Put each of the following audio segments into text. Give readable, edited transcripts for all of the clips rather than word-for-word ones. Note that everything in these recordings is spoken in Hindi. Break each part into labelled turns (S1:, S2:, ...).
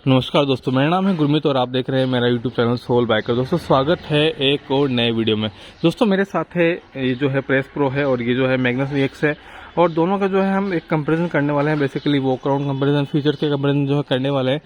S1: नमस्कार दोस्तों, मेरा नाम है गुरमीत और आप देख रहे हैं मेरा यूट्यूब चैनल सोल बाइकर। दोस्तों स्वागत है एक और नए वीडियो में। दोस्तों मेरे साथ है ये जो है प्रेस प्रो है और ये जो है मैग्नस EX है, और दोनों का जो है हम एक कंपैरिजन करने वाले हैं। Basically walk around comparison, feature के कंपैरिजन जो है करने वाले हैं।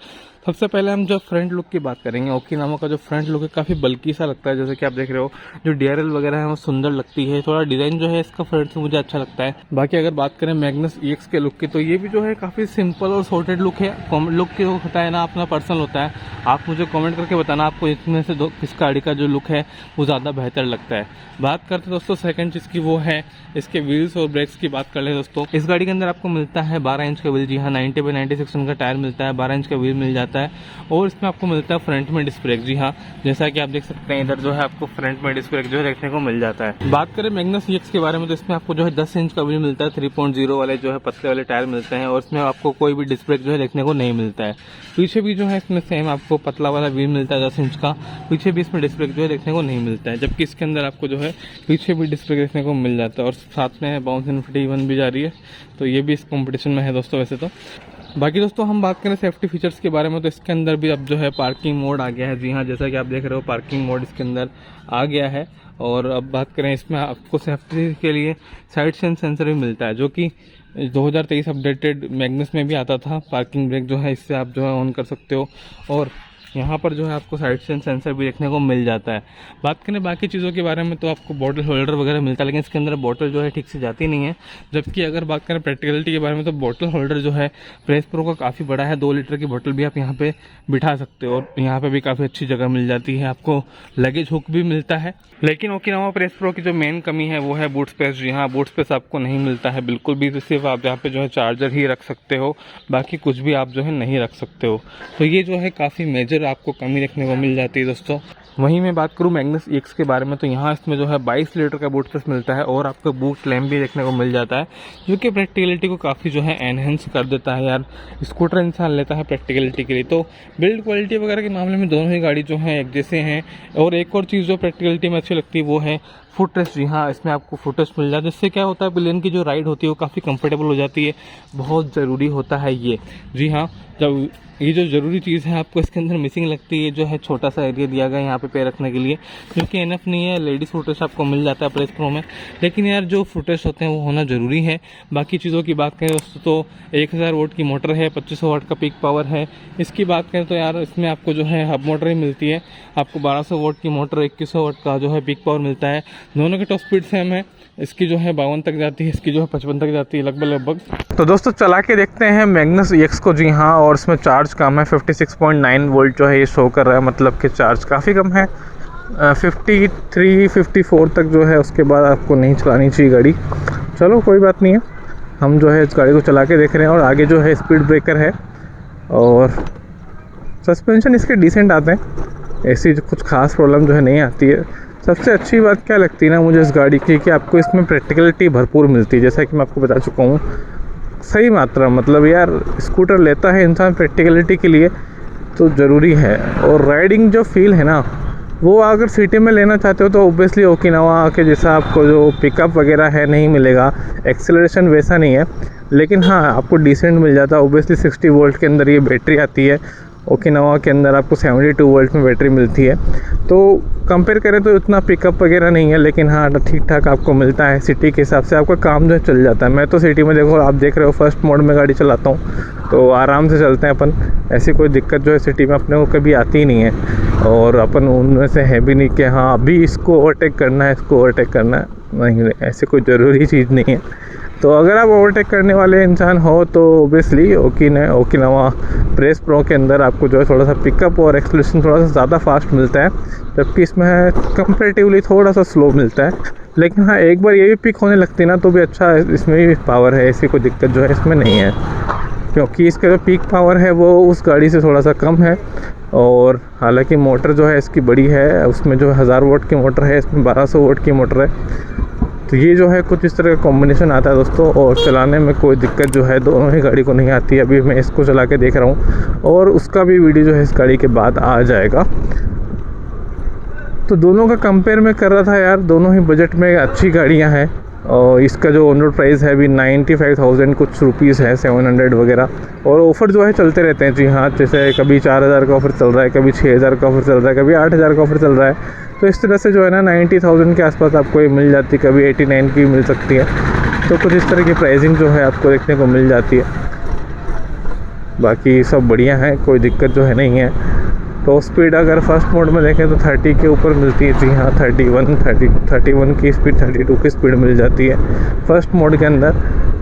S1: सबसे पहले हम जो फ्रंट लुक की बात करेंगे। ओकिनावा का जो फ्रंट लुक है काफ़ी बल्कि सा लगता है, जैसे कि आप देख रहे हो। जो DRL वगैरह है वो सुंदर लगती है, थोड़ा डिज़ाइन जो है इसका फ्रंट से मुझे अच्छा लगता है। बाकी अगर बात करें मैग्नस EX के लुक की, तो ये भी जो है काफ़ी सिंपल और सॉर्टेड लुक है। लुक के होता है ना, अपना पर्सनल होता है। आप मुझे कमेंट करके बताना आपको इसमें से किस गाड़ी का जो लुक है वो ज़्यादा बेहतर लगता है। बात करते दोस्तों सेकंड चीज़ की, वो है इसके व्हील्स और ब्रेक्स की बात कर ले दोस्तों। इस गाड़ी के अंदर आपको मिलता है 12 इंच का व्हील। जी हाँ, 90/90 सेक्शन का टायर मिलता है, 12 इंच का व्हील मिल जाता है, और इसमें आपको मिलता है फ्रंट में डिस्क ब्रेक। जी हाँ, जैसा कि आप देख सकते हैं इधर जो है आपको फ्रंट में डिस्क ब्रेक जो है देखने को मिल जाता है। बात करें मैग्नस EX के बारे में, तो इसमें आपको जो है 10 इंच का व्हील मिलता है, 3.0 वाले जो है पतले वाले टायर मिलते हैं, और इसमें आपको कोई भी डिस्क ब्रेक जो है देखने को नहीं मिलता है। पीछे भी जो है इसमें सेम आपको पतला वाला व्हील मिलता है 10 इंच का, पीछे भी इसमें डिस्क ब्रेक जो है देखने को नहीं मिलता है, जबकि इसके अंदर आपको जो है पीछे भी डिस्क ब्रेक देखने को मिल जाता है, और साथ में बाउंस इन्फिनिटी 1 भी जा रही है। तो ये भी इस कॉम्पिटिशन में है दोस्तों वैसे तो। बाकी दोस्तों हम बात करें सेफ्टी फीचर्स के बारे में, तो इसके अंदर भी अब जो है पार्किंग मोड आ गया है। जी हाँ, जैसा कि आप देख रहे हो पार्किंग मोड इसके अंदर आ गया है। और अब बात करें इसमें आपको सेफ्टी के लिए साइड स्टैंड सेंसर भी मिलता है, जो कि 2023 अपडेटेड मैग्नस में भी आता था। पार्किंग ब्रेक जो है इससे आप जो है ऑन कर सकते हो, और यहाँ पर जो है आपको साइड स्टैंड सेंसर भी देखने को मिल जाता है। बात करें बाकी चीज़ों के बारे में, तो आपको बॉटल होल्डर वगैरह मिलता है, लेकिन इसके अंदर बॉटल जो है ठीक से जाती नहीं है। जबकि अगर बात करें प्रैक्टिकलिटी के बारे में, तो बॉटल होल्डर जो है प्रेस प्रो का काफ़ी बड़ा है। 2 लीटर की बॉटल भी आप यहाँ पे बिठा सकते हो, और यहाँ पे भी काफ़ी अच्छी जगह मिल जाती है। आपको लगेज हुक भी मिलता है। लेकिन ओकिनावा प्रेस प्रो की जो मेन कमी है वो है बूट स्पेस। जी हाँ, बूट स्पेस आपको नहीं मिलता है बिल्कुल भी। सिर्फ आप यहाँ पे जो है चार्जर ही रख सकते हो, बाकी कुछ भी आप जो है नहीं रख सकते हो। तो ये जो है काफ़ी मेजर आपको कमी देखने को मिल जाती है दोस्तों। वहीं मैं बात करूं मैग्नस EX के बारे में, तो यहाँ इसमें जो है 22 लीटर का बूट स्पेस मिलता है, और आपको बूट लैम्प भी देखने को मिल जाता है, जो कि प्रैक्टिकलिटी को काफ़ी जो है एनहेंस कर देता है। यार स्कूटर इंसान लेता है प्रैक्टिकलिटी के लिए, तो बिल्ड क्वालिटी वगैरह के मामले में दोनों ही गाड़ी जो है एक जैसे हैं। और एक और चीज़ जो प्रैक्टिकलिटी में अच्छी लगती है वो है फुटरेस्ट। जी हाँ, इसमें आपको फुटरेस्ट मिल जाता है, जिससे क्या होता है पिलियन की जो राइड होती है वो काफ़ी कंफर्टेबल हो जाती है। बहुत ज़रूरी होता है ये। जी हाँ, जब ये जो ज़रूरी चीज़ है आपको इसके अंदर मिसिंग लगती है, जो है छोटा सा एरिया दिया गया है यहाँ पे पैर रखने के लिए, जो कि एनफ नहीं है। लेडीज़ फुटरेस्ट आपको मिल जाता है प्रेस प्रो में, लेकिन यार जो फुटरेस्ट होते हैं वो होना ज़रूरी है। बाकी चीज़ों की बात करें दोस्तों, तो 1000 वोट की मोटर है, 2500 वाट का पीक पावर है। इसकी बात करें तो यार इसमें आपको जो है हब मोटर ही मिलती है। आपको 1200 वोट की मोटर, 2100 वाट का जो है पीक पावर मिलता है। दोनों की टॉप स्पीड सेम है। इसकी जो है 52 तक जाती है, इसकी जो है 55 तक जाती है लगभग। तो दोस्तों चला के देखते हैं मैग्नस EX को। जी हाँ, और इसमें चार्ज कम है, 56.9 वोल्ट जो है ये शो कर रहा है, मतलब कि चार्ज काफ़ी कम है। 53-54 तक जो है, उसके बाद आपको नहीं चलानी चाहिए गाड़ी। चलो कोई बात नहीं है, हम जो है इस गाड़ी को चला के देख रहे हैं। और आगे जो है स्पीड ब्रेकर है, और सस्पेंशन इसके डिसेंट आते हैं, ऐसी कुछ खास प्रॉब्लम जो है नहीं आती है। सबसे अच्छी बात क्या लगती है ना मुझे इस गाड़ी की, कि आपको इसमें प्रैक्टिकलिटी भरपूर मिलती है। जैसा कि मैं आपको बता चुका हूँ, सही मात्रा, मतलब यार स्कूटर लेता है इंसान प्रैक्टिकलिटी के लिए तो ज़रूरी है। और राइडिंग जो फील है ना, वो अगर सिटी में लेना चाहते हो तो ओबियसली ओकिनावा के जैसा आपको जो पिकअप वगैरह है नहीं मिलेगा, एक्सेलरेशन वैसा नहीं है, लेकिन हाँ आपको डिसेंट मिल जाता है। ओबियसली 60 वोल्ट के अंदर ये बैटरी आती है, ओकिनावा के अंदर आपको 72 वोल्ट में बैटरी मिलती है। तो कंपेयर करें तो इतना पिकअप वगैरह नहीं है, लेकिन हाँ ठीक ठाक आपको मिलता है। सिटी के हिसाब से आपका काम जो है चल जाता है। मैं तो सिटी में, देखो आप देख रहे हो, फर्स्ट मोड में गाड़ी चलाता हूँ, तो आराम से चलते हैं अपन। ऐसी कोई दिक्कत जो है सिटी में अपने को कभी आती ही नहीं है, और अपन उनमें से है भी नहीं कि हाँ अभी इसको ओवरटेक करना है, इसको ओवरटेक करना है, नहीं, ऐसी कोई ज़रूरी चीज़ नहीं है। तो अगर आप ओवरटेक करने वाले इंसान हो तो ओबियसली ओकिनावा प्रेस प्रो के अंदर आपको जो है थोड़ा सा पिकअप और एक्सेलरेशन थोड़ा सा ज़्यादा फास्ट मिलता है, जबकि इसमें कंपैरेटिवली थोड़ा सा स्लो मिलता है। लेकिन हाँ, एक बार ये भी पिक होने लगती है ना तो भी अच्छा है, इसमें भी पावर है, ऐसी कोई दिक्कत जो है इसमें नहीं है, क्योंकि इसका जो पीक पावर है वो उस गाड़ी से थोड़ा सा कम है। और हालांकि मोटर जो है इसकी बड़ी है, उसमें जो 1000 वोट की मोटर है, इसमें 1200 वोट की मोटर है। तो ये जो है कुछ इस तरह का कॉम्बिनेशन आता है दोस्तों, और चलाने में कोई दिक्कत जो है दोनों ही गाड़ी को नहीं आती है। अभी मैं इसको चला के देख रहा हूँ, और उसका भी वीडियो जो है इस गाड़ी के बाद आ जाएगा। तो दोनों का कंपेयर मैं कर रहा था यार, दोनों ही बजट में अच्छी गाड़ियाँ हैं। और इसका जो ऑन रोड प्राइस है अभी 95,000 कुछ रुपीज़ है, 700 वगैरह। और ऑफ़र जो है चलते रहते हैं जी हाँ, जैसे कभी 4,000 का ऑफ़र चल रहा है, कभी 6,000 का ऑफ़र चल रहा है, कभी 8,000 का ऑफ़र चल रहा है। तो इस तरह से जो है ना 90,000 के आसपास आपको ये मिल जाती है, कभी 89 की मिल सकती है। तो कुछ इस तरह की प्राइसिंग जो है आपको देखने को मिल जाती है। बाकी सब बढ़िया है, कोई दिक्कत जो है नहीं है। तो स्पीड अगर फर्स्ट मोड में देखें तो 30 के ऊपर मिलती है जी हाँ, 31 की स्पीड, 32 की स्पीड मिल जाती है फर्स्ट मोड के अंदर।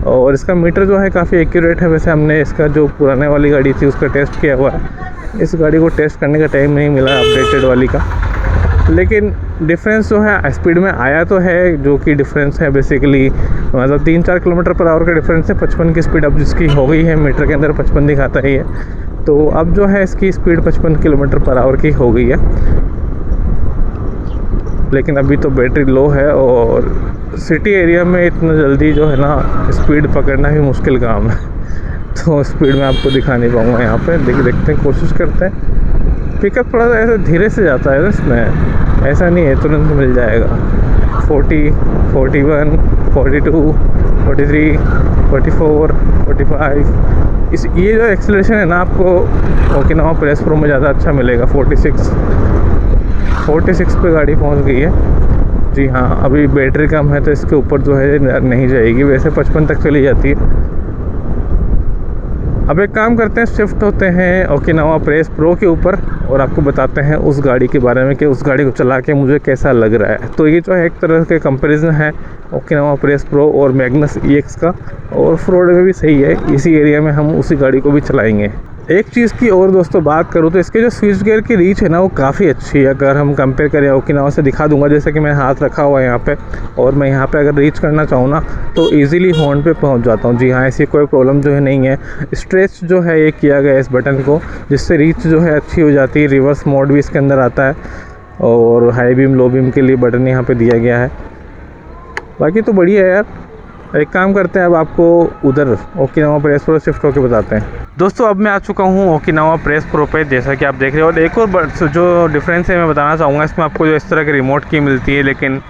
S1: और इसका मीटर जो है काफ़ी एक्यूरेट है। वैसे हमने इसका जो पुराने वाली गाड़ी थी उसका टेस्ट किया हुआ है, इस गाड़ी को टेस्ट करने का टाइम नहीं मिला अपडेटेड वाली का, लेकिन डिफरेंस जो है स्पीड में आया तो है, जो कि डिफरेंस है बेसिकली मतलब 3-4 किलोमीटर पर आवर का डिफरेंस है। 55 की स्पीड अब जिसकी हो गई है, मीटर के अंदर 55 दिखाता ही है, तो अब जो है इसकी स्पीड 55 किलोमीटर पर आवर की हो गई है। लेकिन अभी तो बैटरी लो है और सिटी एरिया में इतना जल्दी जो है ना स्पीड पकड़ना भी मुश्किल काम है, तो स्पीड में आपको दिखा नहीं पाऊँगा यहाँ पे। देखते हैं, कोशिश करते हैं। पिकअप थोड़ा सा ऐसे धीरे से जाता है इसमें, ऐसा नहीं है तुरंत मिल जाएगा। 40, 41, 42, 43, 44, 45 ये जो एक्सेलरेशन है ना आपको ओकिनावा प्रेस प्रो में ज़्यादा अच्छा मिलेगा। 46 पे गाड़ी पहुंच गई है जी हाँ। अभी बैटरी कम है तो इसके ऊपर जो है नहीं जाएगी, वैसे 55 तक चली जाती है। अब एक काम करते हैं, शिफ्ट होते हैं ओकिनावा प्रेस प्रो के ऊपर और आपको बताते हैं उस गाड़ी के बारे में कि उस गाड़ी को चला के मुझे कैसा लग रहा है। तो ये जो है एक तरह के कंपैरिजन है ओकिनावा प्रेस प्रो और मैग्नस EX का, और ऑफ रोड में भी सही है। इसी एरिया में हम उसी गाड़ी को भी चलाएंगे। एक चीज़ की और दोस्तों बात करूँ तो इसके जो स्विच गियर की रीच है ना वो काफ़ी अच्छी है। अगर हम कंपेयर करें ओकिनावा से, दिखा दूंगा जैसे कि मैं हाथ रखा हुआ है यहाँ पे, और मैं यहाँ पे अगर रीच करना चाहूँ ना तो इजीली हॉर्न पे पहुँच जाता हूँ जी हाँ। ऐसी कोई प्रॉब्लम जो है नहीं है। स्ट्रेच जो है ये किया गया है इस बटन को, जिससे रीच जो है अच्छी हो जाती है। रिवर्स मोड भी इसके अंदर आता है और हाई बीम लो बीम के लिए बटन यहाँ पर दिया गया है। बाकी तो बढ़िया है यार। एक काम करते हैं, अब आपको उधर ओकिनावा प्रेस प्रो शिफ्ट होकर बताते हैं। दोस्तों अब मैं आ चुका हूँ ओकिनावा प्रेस प्रो पे, जैसा कि आप देख रहे हो। और एक और जो डिफरेंस है मैं बताना चाहूँगा, इसमें आपको जो इस तरह की रिमोट की मिलती है, लेकिन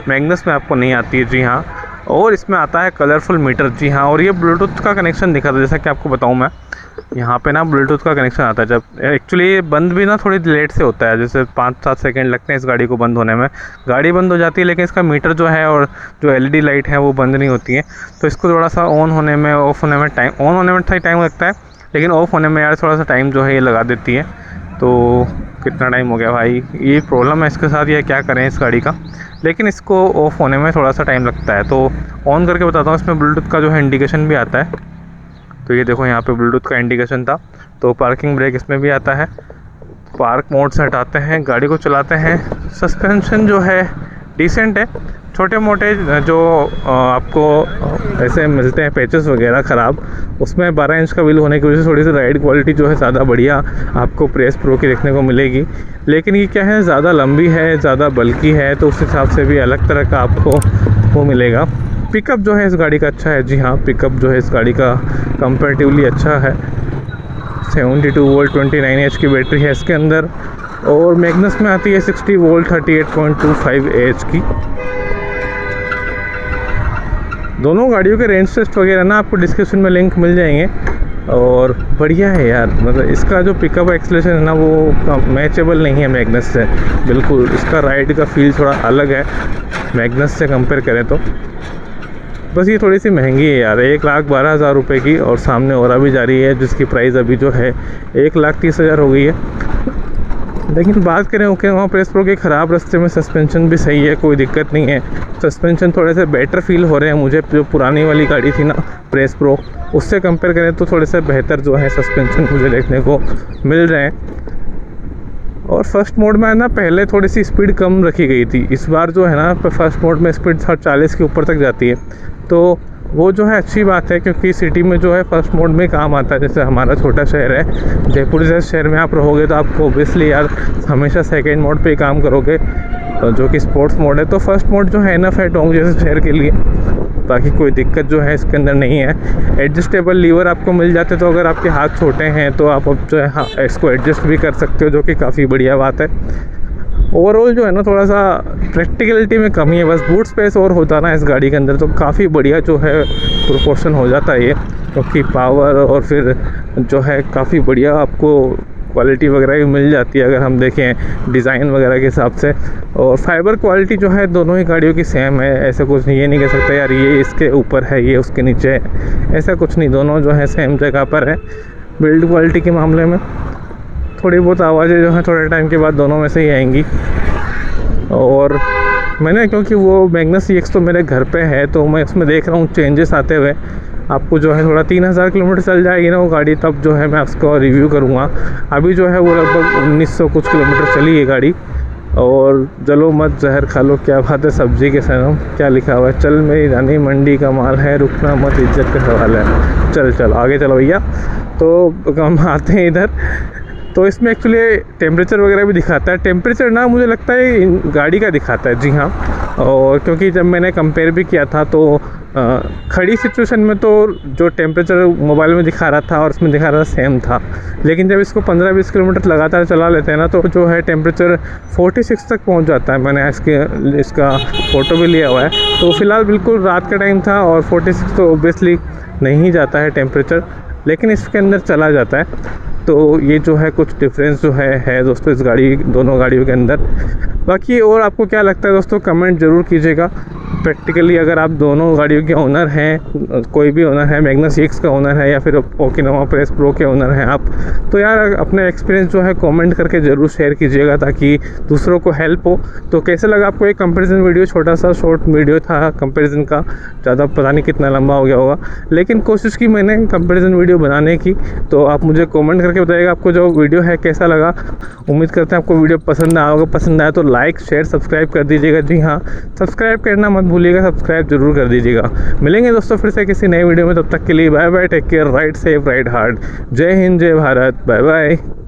S1: मैग्नस में आपको नहीं आती है जी हाँ। और इसमें आता है कलरफुल मीटर जी हाँ। और ये ब्लूटूथ का कनेक्शन दिखा था, जैसा कि आपको बताऊँ मैं, यहाँ पे ना ब्लूटूथ का कनेक्शन आता है। जब एक्चुअली ये बंद भी ना थोड़ी लेट से होता है, जैसे 5-7 सेकंड लगते हैं इस गाड़ी को बंद होने में। गाड़ी बंद हो जाती है लेकिन इसका मीटर जो है और जो LED लाइट है वो बंद नहीं होती है। तो इसको थोड़ा सा ऑन होने में ऑफ होने में टाइम, ऑन होने में टाइम लगता है, लेकिन ऑफ होने में यार थोड़ा सा टाइम जो है ये लगा देती है। तो कितना टाइम हो गया भाई, ये प्रॉब्लम है इसके साथ, ये क्या करें इस गाड़ी का। लेकिन इसको ऑफ होने में थोड़ा सा टाइम लगता है। तो ऑन करके बताता हूँ, इसमें ब्लूटूथ का जो है इंडिकेशन भी आता है। तो ये देखो यहाँ पे ब्लूटूथ का इंडिकेशन था। तो पार्किंग ब्रेक इसमें भी आता है। पार्क मोड से हटाते हैं, गाड़ी को चलाते हैं। सस्पेंशन जो है डिसेंट है। छोटे मोटे जो आपको ऐसे मिलते हैं पैचेस वगैरह ख़राब, उसमें 12 इंच का व्हील होने की वजह से थोड़ी सी राइड क्वालिटी जो है ज़्यादा बढ़िया आपको प्रेस प्रो की देखने को मिलेगी। लेकिन ये क्या है, ज़्यादा लंबी है, ज़्यादा बल्कि है, तो उस हिसाब से भी अलग तरह का आपको वो मिलेगा। पिकअप जो है इस गाड़ी का अच्छा है जी हाँ। पिकअप जो है इस गाड़ी का कंपैरेटिवली अच्छा है। 72 वोल्ट 29 की बैटरी है इसके अंदर, और मैग्नस में आती है 60 वोल्ट 38.25 AH की। दोनों गाड़ियों के रेंज टेस्ट वगैरह ना आपको डिस्क्रिप्शन में लिंक मिल जाएंगे। और बढ़िया है यार, मतलब इसका जो पिकअप एक्सेलरेशन है ना वो मैचेबल नहीं है मैग्नस से बिल्कुल। इसका राइड का फील थोड़ा अलग है मैग्नस से कंपेयर करें तो। बस ये थोड़ी सी महंगी है यार, 1,12,000 रुपये की, और सामने और भी जा रही है जिसकी प्राइस अभी जो है 1,30,000 हो गई है। लेकिन बात करें ओकिनावा प्रेस प्रो के ख़राब रास्ते में सस्पेंशन भी सही है, कोई दिक्कत नहीं है। सस्पेंशन थोड़े से बेटर फील हो रहे हैं मुझे, जो पुरानी वाली गाड़ी थी ना प्रेस प्रो, उससे कंपेयर करें तो थोड़े से बेहतर जो है सस्पेंशन मुझे देखने को मिल रहे हैं। और फर्स्ट मोड में ना पहले थोड़ी सी स्पीड कम रखी गई थी, इस बार जो है ना फर्स्ट मोड में स्पीड 40 के ऊपर तक जाती है। तो वो जो है अच्छी बात है, क्योंकि सिटी में जो है फर्स्ट मोड में काम आता है। जैसे हमारा छोटा शहर है जयपुर जैसे शहर में आप रहोगे तो आपको ओबियसली यार हमेशा सेकंड मोड पे ही काम करोगे, जो कि स्पोर्ट्स मोड है। तो फर्स्ट मोड जो है इनफ है टोंक जैसे शहर के लिए। बाकी कोई दिक्कत जो है इसके अंदर नहीं है। एडजस्टेबल लीवर आपको मिल जाते, तो अगर आपके हाथ छोटे हैं तो आप अब जो है इसको एडजस्ट भी कर सकते हो, जो कि काफ़ी बढ़िया बात है। ओवरऑल जो है ना थोड़ा सा प्रैक्टिकलिटी में कमी है, बस बूट स्पेस और होता ना इस गाड़ी के अंदर तो काफ़ी बढ़िया जो है प्रोपोर्शन हो जाता है ये, क्योंकि पावर और फिर जो है काफ़ी बढ़िया आपको क्वालिटी वगैरह भी मिल जाती है अगर हम देखें डिज़ाइन वगैरह के हिसाब से। और फाइबर क्वालिटी जो है दोनों ही गाड़ियों की सेम है, ऐसा कुछ नहीं, ये नहीं कह सकते यार ये इसके ऊपर है ये उसके नीचे है, ऐसा कुछ नहीं, दोनों जो है सेम जगह पर है। बिल्ड क्वालिटी के मामले में थोड़ी बहुत आवाज़ें जो हैं थोड़े टाइम के बाद दोनों में से ही आएंगी। और मैंने क्योंकि वो मैग्नस EX तो मेरे घर पे है तो मैं उसमें देख रहा हूँ चेंजेस आते हुए। आपको जो है थोड़ा 3000 किलोमीटर चल जाएगी ना वो गाड़ी, तब जो है मैं उसको रिव्यू करूँगा। अभी जो है वो लगभग 1900 कुछ किलोमीटर चली है गाड़ी। और जलो मत जहर खा लो, क्या बात है सब्जी के सनम, क्या लिखा हुआ है, चल मेरी रानी मंडी का माल है, रुकना मत इज्जत का सवाल है। चल आगे चलो भैया। तो हम आते हैं इधर, तो इसमें एक्चुअली टेम्परेचर वगैरह भी दिखाता है। टेम्परेचर ना मुझे लगता है गाड़ी का दिखाता है, जी हाँ। और क्योंकि जब मैंने कंपेयर भी किया था तो खड़ी सिचुएशन में तो जो टेम्परेचर मोबाइल में दिखा रहा था और उसमें दिखा रहा था सेम था, लेकिन जब इसको 15-20 किलोमीटर लगातार चला लेते हैं ना तो जो है टेम्परेचर 46 तक पहुंच जाता है। मैंने इसका फ़ोटो भी लिया हुआ है। तो फ़िलहाल बिल्कुल रात का टाइम था और 46 तो ऑब्वियसली नहीं जाता है टेम्परेचर, लेकिन इसके अंदर चला जाता है। तो ये जो है कुछ डिफरेंस जो है दोस्तों इस गाड़ी दोनों गाड़ियों के अंदर। बाकी और आपको क्या लगता है दोस्तों, कमेंट ज़रूर कीजिएगा। प्रैक्टिकली अगर आप दोनों गाड़ियों के ओनर हैं, कोई भी ओनर है, मैग्नस EX का ओनर है या फिर ओकिनावा प्रेस प्रो के ओनर हैं आप, तो यार अपने एक्सपीरियंस जो है कमेंट करके ज़रूर शेयर कीजिएगा ताकि दूसरों को हेल्प हो। तो कैसे लगा आपको एक कंपैरिजन वीडियो, छोटा सा शॉर्ट वीडियो था कंपैरिजन का, ज़्यादा पता नहीं कितना लंबा हो गया होगा, लेकिन कोशिश की मैंने कंपैरिजन वीडियो बनाने की। तो आप मुझे कमेंट करके बताइएगा आपको जो वीडियो है कैसा लगा। उम्मीद करते हैं आपको वीडियो पसंद आया होगा, पसंद आया तो लाइक शेयर सब्सक्राइब कर दीजिएगा। जी हाँ, सब्सक्राइब करना मत भूलिएगा, सब्सक्राइब जरूर कर दीजिएगा। मिलेंगे दोस्तों फिर से किसी नए वीडियो में, तब तक के लिए bye bye, take care, ride safe ride hard. जय हिंद, जय भारत, बाय बाय।